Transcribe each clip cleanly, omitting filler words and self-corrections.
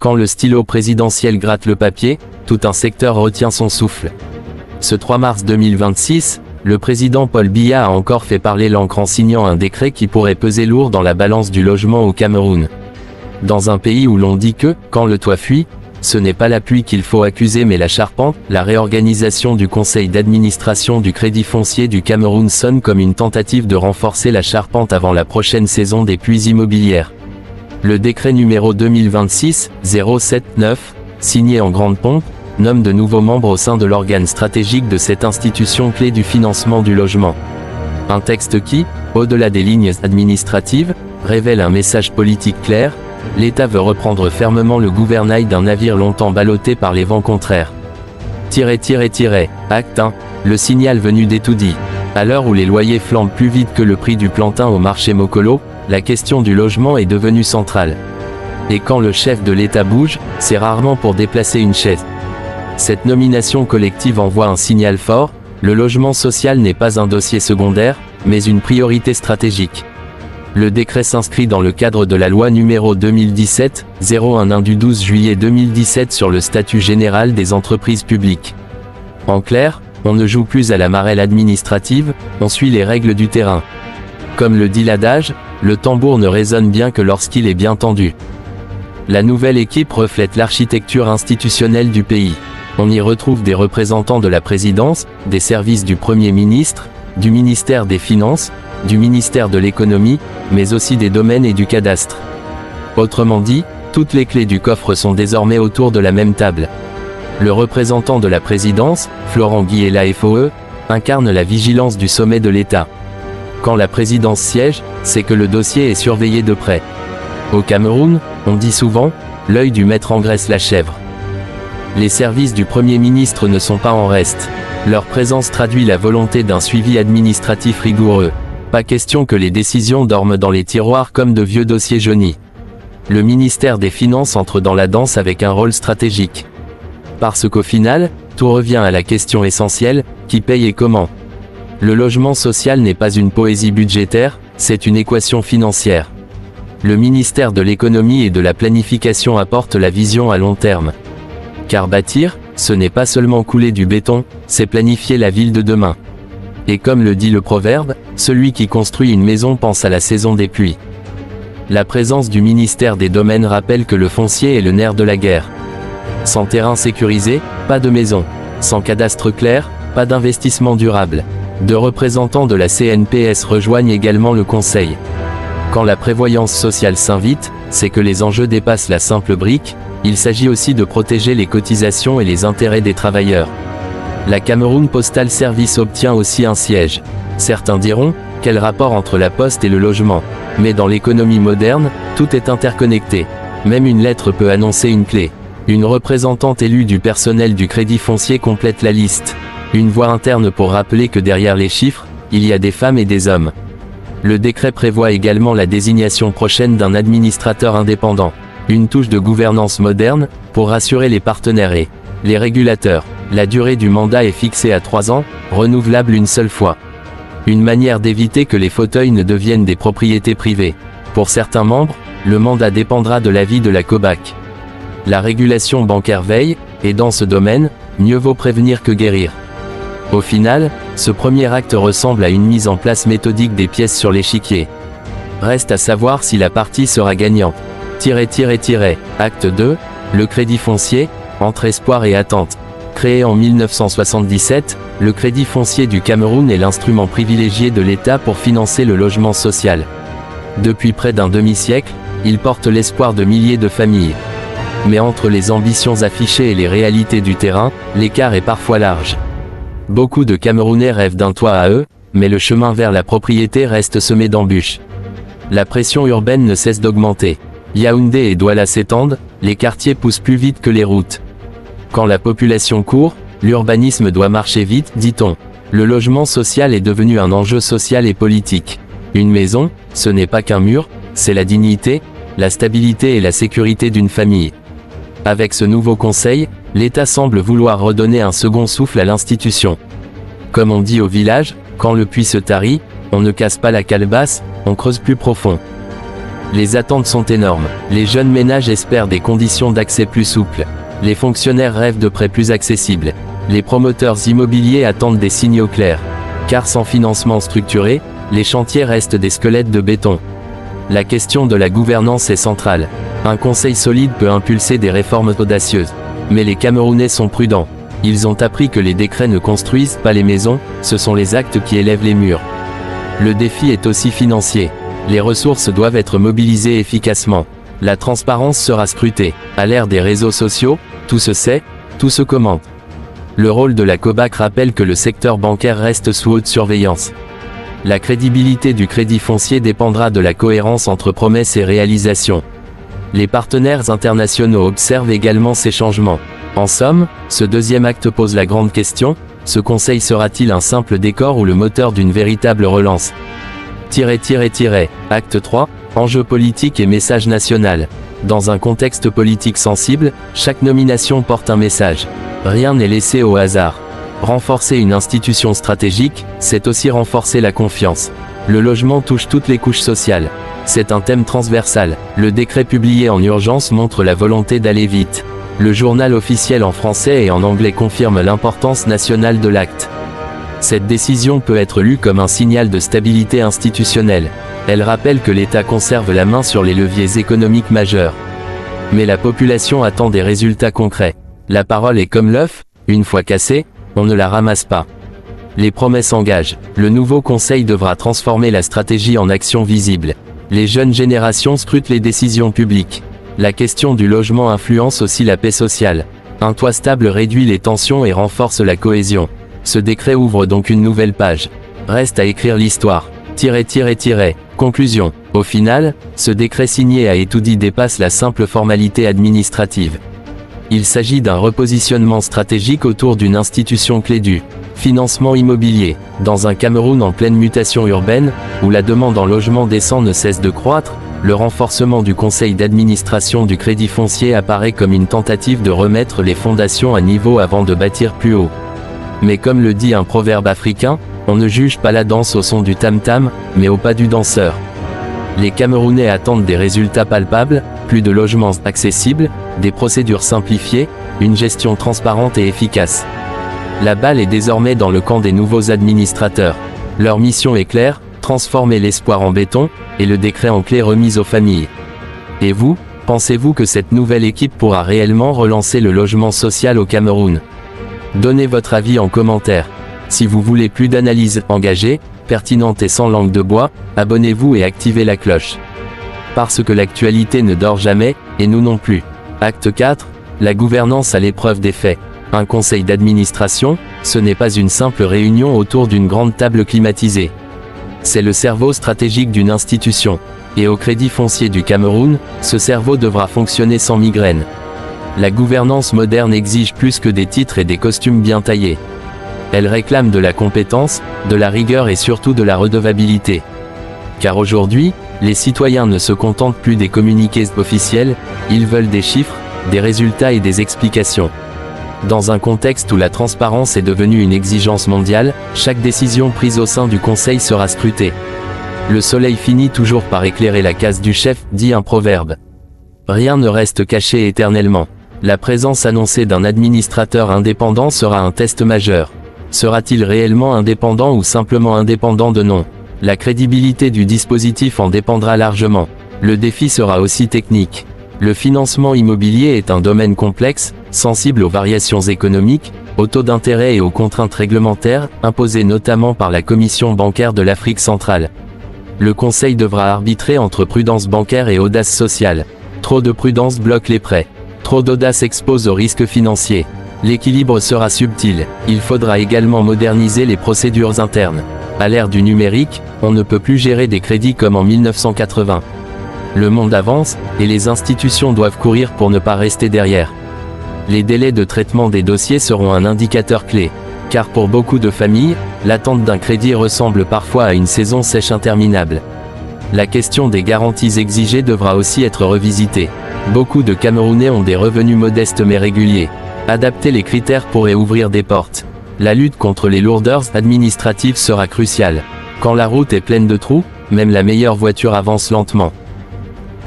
Quand le stylo présidentiel gratte le papier, tout un secteur retient son souffle. Ce 3 mars 2026, le président Paul Biya a encore fait parler l'encre en signant un décret qui pourrait peser lourd dans la balance du logement au Cameroun. Dans un pays où l'on dit que, quand le toit fuit, ce n'est pas la pluie qu'il faut accuser mais la charpente, la réorganisation du conseil d'administration du Crédit foncier du Cameroun sonne comme une tentative de renforcer la charpente avant la prochaine saison des pluies immobilières. Le décret numéro 2026-079, signé en grande pompe, nomme de nouveaux membres au sein de l'organe stratégique de cette institution clé du financement du logement. Un texte qui, au-delà des lignes administratives, révèle un message politique clair: l'État veut reprendre fermement le gouvernail d'un navire longtemps ballotté par les vents contraires. Acte 1, le signal venu des tout dit. À l'heure où les loyers flambent plus vite que le prix du plantain au marché Mokolo, la question du logement est devenue centrale. Et quand le chef de l'État bouge, c'est rarement pour déplacer une chaise. Cette nomination collective envoie un signal fort: le logement social n'est pas un dossier secondaire, mais une priorité stratégique. Le décret s'inscrit dans le cadre de la loi numéro 2017-011 du 12 juillet 2017 sur le statut général des entreprises publiques. En clair, on ne joue plus à la marelle administrative, on suit les règles du terrain. Comme le dit l'adage, le tambour ne résonne bien que lorsqu'il est bien tendu. La nouvelle équipe reflète l'architecture institutionnelle du pays. On y retrouve des représentants de la présidence, des services du Premier ministre, du ministère des Finances, du ministère de l'Économie, mais aussi des domaines et du cadastre. Autrement dit, toutes les clés du coffre sont désormais autour de la même table. Le représentant de la présidence, Florent Guiella FOE, incarne la vigilance du sommet de l'État. Quand la présidence siège, c'est que le dossier est surveillé de près. Au Cameroun, on dit souvent, l'œil du maître engraisse la chèvre. Les services du Premier ministre ne sont pas en reste. Leur présence traduit la volonté d'un suivi administratif rigoureux. Pas question que les décisions dorment dans les tiroirs comme de vieux dossiers jaunis. Le ministère des Finances entre dans la danse avec un rôle stratégique. Parce qu'au final, tout revient à la question essentielle: qui paye et comment? Le logement social n'est pas une poésie budgétaire, c'est une équation financière. Le ministère de l'Économie et de la Planification apporte la vision à long terme. Car bâtir, ce n'est pas seulement couler du béton, c'est planifier la ville de demain. Et comme le dit le proverbe, celui qui construit une maison pense à la saison des pluies. La présence du ministère des Domaines rappelle que le foncier est le nerf de la guerre. Sans terrain sécurisé, pas de maison. Sans cadastre clair, pas d'investissement durable. Deux représentants de la CNPS rejoignent également le conseil. Quand la prévoyance sociale s'invite, c'est que les enjeux dépassent la simple brique, il s'agit aussi de protéger les cotisations et les intérêts des travailleurs. La Cameroun Postal Service obtient aussi un siège. Certains diront, quel rapport entre la poste et le logement? Mais dans l'économie moderne, tout est interconnecté. Même une lettre peut annoncer une clé. Une représentante élue du personnel du Crédit foncier complète la liste. Une voix interne pour rappeler que derrière les chiffres, il y a des femmes et des hommes. Le décret prévoit également la désignation prochaine d'un administrateur indépendant. Une touche de gouvernance moderne, pour rassurer les partenaires et les régulateurs. La durée du mandat est fixée à 3 ans, renouvelable une seule fois. Une manière d'éviter que les fauteuils ne deviennent des propriétés privées. Pour certains membres, le mandat dépendra de l'avis de la COBAC. La régulation bancaire veille, et dans ce domaine, mieux vaut prévenir que guérir. Au final, ce premier acte ressemble à une mise en place méthodique des pièces sur l'échiquier. Reste à savoir si la partie sera gagnante. Acte 2, le Crédit foncier, entre espoir et attente. Créé en 1977, le Crédit foncier du Cameroun est l'instrument privilégié de l'État pour financer le logement social. Depuis près d'un demi-siècle, il porte l'espoir de milliers de familles. Mais entre les ambitions affichées et les réalités du terrain, l'écart est parfois large. Beaucoup de Camerounais rêvent d'un toit à eux, mais le chemin vers la propriété reste semé d'embûches. La pression urbaine ne cesse d'augmenter. Yaoundé et Douala s'étendent, les quartiers poussent plus vite que les routes. Quand la population court, l'urbanisme doit marcher vite, dit-on. Le logement social est devenu un enjeu social et politique. Une maison, ce n'est pas qu'un mur, c'est la dignité, la stabilité et la sécurité d'une famille. Avec ce nouveau conseil, l'État semble vouloir redonner un second souffle à l'institution. Comme on dit au village, quand le puits se tarit, on ne casse pas la calebasse, on creuse plus profond. Les attentes sont énormes. Les jeunes ménages espèrent des conditions d'accès plus souples. Les fonctionnaires rêvent de prêts plus accessibles. Les promoteurs immobiliers attendent des signaux clairs. Car sans financement structuré, les chantiers restent des squelettes de béton. La question de la gouvernance est centrale. Un conseil solide peut impulser des réformes audacieuses. Mais les Camerounais sont prudents. Ils ont appris que les décrets ne construisent pas les maisons, ce sont les actes qui élèvent les murs. Le défi est aussi financier. Les ressources doivent être mobilisées efficacement. La transparence sera scrutée. À l'ère des réseaux sociaux, tout se sait, tout se commente. Le rôle de la COBAC rappelle que le secteur bancaire reste sous haute surveillance. La crédibilité du crédit foncier dépendra de la cohérence entre promesses et réalisations. Les partenaires internationaux observent également ces changements. En somme, ce deuxième acte pose la grande question, ce conseil sera-t-il un simple décor ou le moteur d'une véritable relance ? Acte 3, enjeux politiques et message national. Dans un contexte politique sensible, chaque nomination porte un message. Rien n'est laissé au hasard. Renforcer une institution stratégique, c'est aussi renforcer la confiance. Le logement touche toutes les couches sociales. C'est un thème transversal. Le décret publié en urgence montre la volonté d'aller vite. Le journal officiel en français et en anglais confirme l'importance nationale de l'acte. Cette décision peut être lue comme un signal de stabilité institutionnelle. Elle rappelle que l'État conserve la main sur les leviers économiques majeurs. Mais la population attend des résultats concrets. La parole est comme l'œuf, une fois cassée, on ne la ramasse pas. Les promesses engagent. Le nouveau conseil devra transformer la stratégie en action visible. Les jeunes générations scrutent les décisions publiques. La question du logement influence aussi la paix sociale. Un toit stable réduit les tensions et renforce la cohésion. Ce décret ouvre donc une nouvelle page. Reste à écrire l'histoire. Conclusion. Au final, ce décret signé à Etoudi dépasse la simple formalité administrative. Il s'agit d'un repositionnement stratégique autour d'une institution clé du financement immobilier. Dans un Cameroun en pleine mutation urbaine, où la demande en logement décent ne cesse de croître, le renforcement du conseil d'administration du crédit foncier apparaît comme une tentative de remettre les fondations à niveau avant de bâtir plus haut. Mais comme le dit un proverbe africain, on ne juge pas la danse au son du tam-tam, mais au pas du danseur. Les Camerounais attendent des résultats palpables, plus de logements accessibles, des procédures simplifiées, une gestion transparente et efficace. La balle est désormais dans le camp des nouveaux administrateurs. Leur mission est claire, transformer l'espoir en béton, et le décret en clé remise aux familles. Et vous, pensez-vous que cette nouvelle équipe pourra réellement relancer le logement social au Cameroun ? Donnez votre avis en commentaire. Si vous voulez plus d'analyses engagées, pertinentes et sans langue de bois, abonnez-vous et activez la cloche. Parce que l'actualité ne dort jamais, et nous non plus. Acte 4, la gouvernance à l'épreuve des faits. Un conseil d'administration, ce n'est pas une simple réunion autour d'une grande table climatisée. C'est le cerveau stratégique d'une institution. Et au Crédit foncier du Cameroun, ce cerveau devra fonctionner sans migraine. La gouvernance moderne exige plus que des titres et des costumes bien taillés. Elle réclame de la compétence, de la rigueur et surtout de la redevabilité. Car aujourd'hui, les citoyens ne se contentent plus des communiqués officiels, ils veulent des chiffres, des résultats et des explications. Dans un contexte où la transparence est devenue une exigence mondiale, chaque décision prise au sein du Conseil sera scrutée. Le soleil finit toujours par éclairer la case du chef, dit un proverbe. Rien ne reste caché éternellement. La présence annoncée d'un administrateur indépendant sera un test majeur. Sera-t-il réellement indépendant ou simplement indépendant de nom ? La crédibilité du dispositif en dépendra largement. Le défi sera aussi technique. Le financement immobilier est un domaine complexe, sensible aux variations économiques, aux taux d'intérêt et aux contraintes réglementaires, imposées notamment par la Commission bancaire de l'Afrique centrale. Le Conseil devra arbitrer entre prudence bancaire et audace sociale. Trop de prudence bloque les prêts. Trop d'audace expose aux risques financiers. L'équilibre sera subtil. Il faudra également moderniser les procédures internes. À l'ère du numérique, on ne peut plus gérer des crédits comme en 1980. Le monde avance, et les institutions doivent courir pour ne pas rester derrière. Les délais de traitement des dossiers seront un indicateur clé. Car pour beaucoup de familles, l'attente d'un crédit ressemble parfois à une saison sèche interminable. La question des garanties exigées devra aussi être revisitée. Beaucoup de Camerounais ont des revenus modestes mais réguliers. Adapter les critères pourrait ouvrir des portes. La lutte contre les lourdeurs administratives sera cruciale. Quand la route est pleine de trous, même la meilleure voiture avance lentement.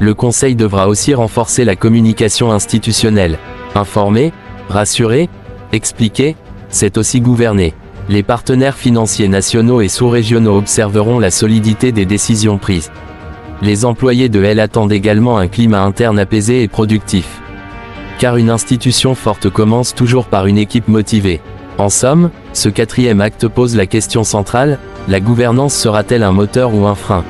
Le Conseil devra aussi renforcer la communication institutionnelle. Informer, rassurer, expliquer, c'est aussi gouverner. Les partenaires financiers nationaux et sous-régionaux observeront la solidité des décisions prises. Les employés de Elle attendent également un climat interne apaisé et productif. Car une institution forte commence toujours par une équipe motivée. En somme, ce 4e acte pose la question centrale, la gouvernance sera-t-elle un moteur ou un frein ?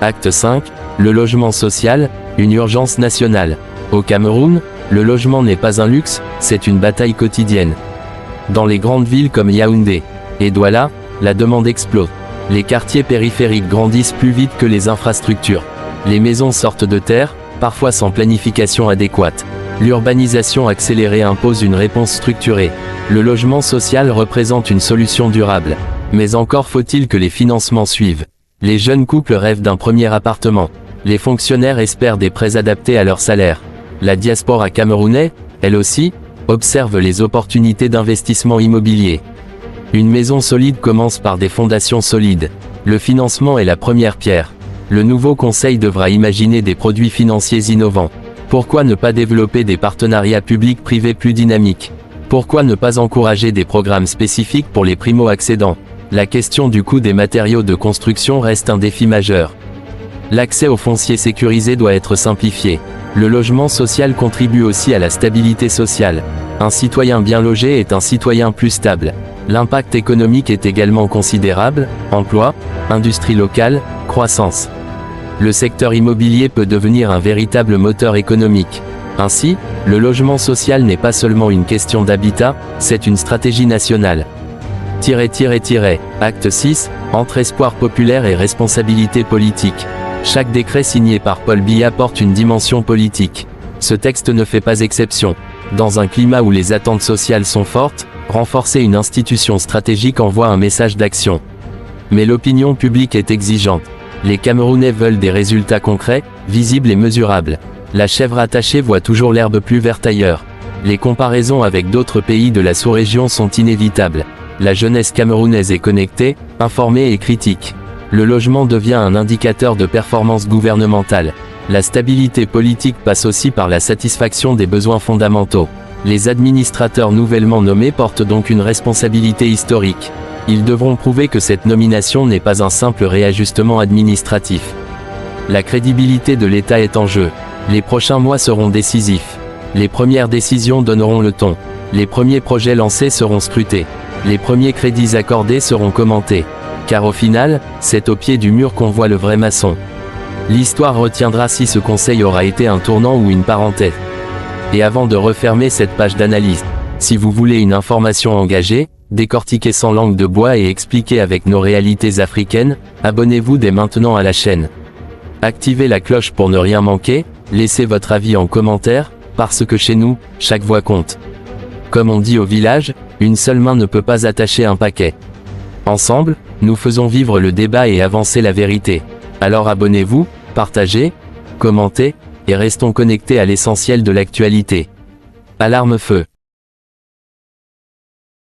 Acte 5, le logement social, une urgence nationale. Au Cameroun, le logement n'est pas un luxe, c'est une bataille quotidienne. Dans les grandes villes comme Yaoundé et Douala, la demande explose. Les quartiers périphériques grandissent plus vite que les infrastructures. Les maisons sortent de terre, parfois sans planification adéquate. L'urbanisation accélérée impose une réponse structurée. Le logement social représente une solution durable. Mais encore faut-il que les financements suivent. Les jeunes couples rêvent d'un premier appartement. Les fonctionnaires espèrent des prêts adaptés à leur salaire. La diaspora camerounaise, elle aussi, observe les opportunités d'investissement immobilier. Une maison solide commence par des fondations solides. Le financement est la première pierre. Le nouveau conseil devra imaginer des produits financiers innovants. Pourquoi ne pas développer des partenariats publics-privés plus dynamiques? Pourquoi ne pas encourager des programmes spécifiques pour les primo-accédants? La question du coût des matériaux de construction reste un défi majeur. L'accès au foncier sécurisé doit être simplifié. Le logement social contribue aussi à la stabilité sociale. Un citoyen bien logé est un citoyen plus stable. L'impact économique est également considérable, emploi, industrie locale, croissance. Le secteur immobilier peut devenir un véritable moteur économique. Ainsi, le logement social n'est pas seulement une question d'habitat, c'est une stratégie nationale. Acte 6, entre espoir populaire et responsabilité politique. Chaque décret signé par Paul Biya porte une dimension politique. Ce texte ne fait pas exception. Dans un climat où les attentes sociales sont fortes, renforcer une institution stratégique envoie un message d'action. Mais l'opinion publique est exigeante. Les Camerounais veulent des résultats concrets, visibles et mesurables. La chèvre attachée voit toujours l'herbe plus verte ailleurs. Les comparaisons avec d'autres pays de la sous-région sont inévitables. La jeunesse camerounaise est connectée, informée et critique. Le logement devient un indicateur de performance gouvernementale. La stabilité politique passe aussi par la satisfaction des besoins fondamentaux. Les administrateurs nouvellement nommés portent donc une responsabilité historique. Ils devront prouver que cette nomination n'est pas un simple réajustement administratif. La crédibilité de l'État est en jeu. Les prochains mois seront décisifs. Les premières décisions donneront le ton. Les premiers projets lancés seront scrutés. Les premiers crédits accordés seront commentés. Car au final, c'est au pied du mur qu'on voit le vrai maçon. L'histoire retiendra si ce conseil aura été un tournant ou une parenthèse. Et avant de refermer cette page d'analyse, si vous voulez une information engagée, décortiquée sans langue de bois et expliquée avec nos réalités africaines, abonnez-vous dès maintenant à la chaîne. Activez la cloche pour ne rien manquer, laissez votre avis en commentaire, parce que chez nous, chaque voix compte. Comme on dit au village, une seule main ne peut pas attacher un paquet. Ensemble, nous faisons vivre le débat et avancer la vérité. Alors abonnez-vous, partagez, commentez, et restons connectés à l'essentiel de l'actualité. Alarme feu.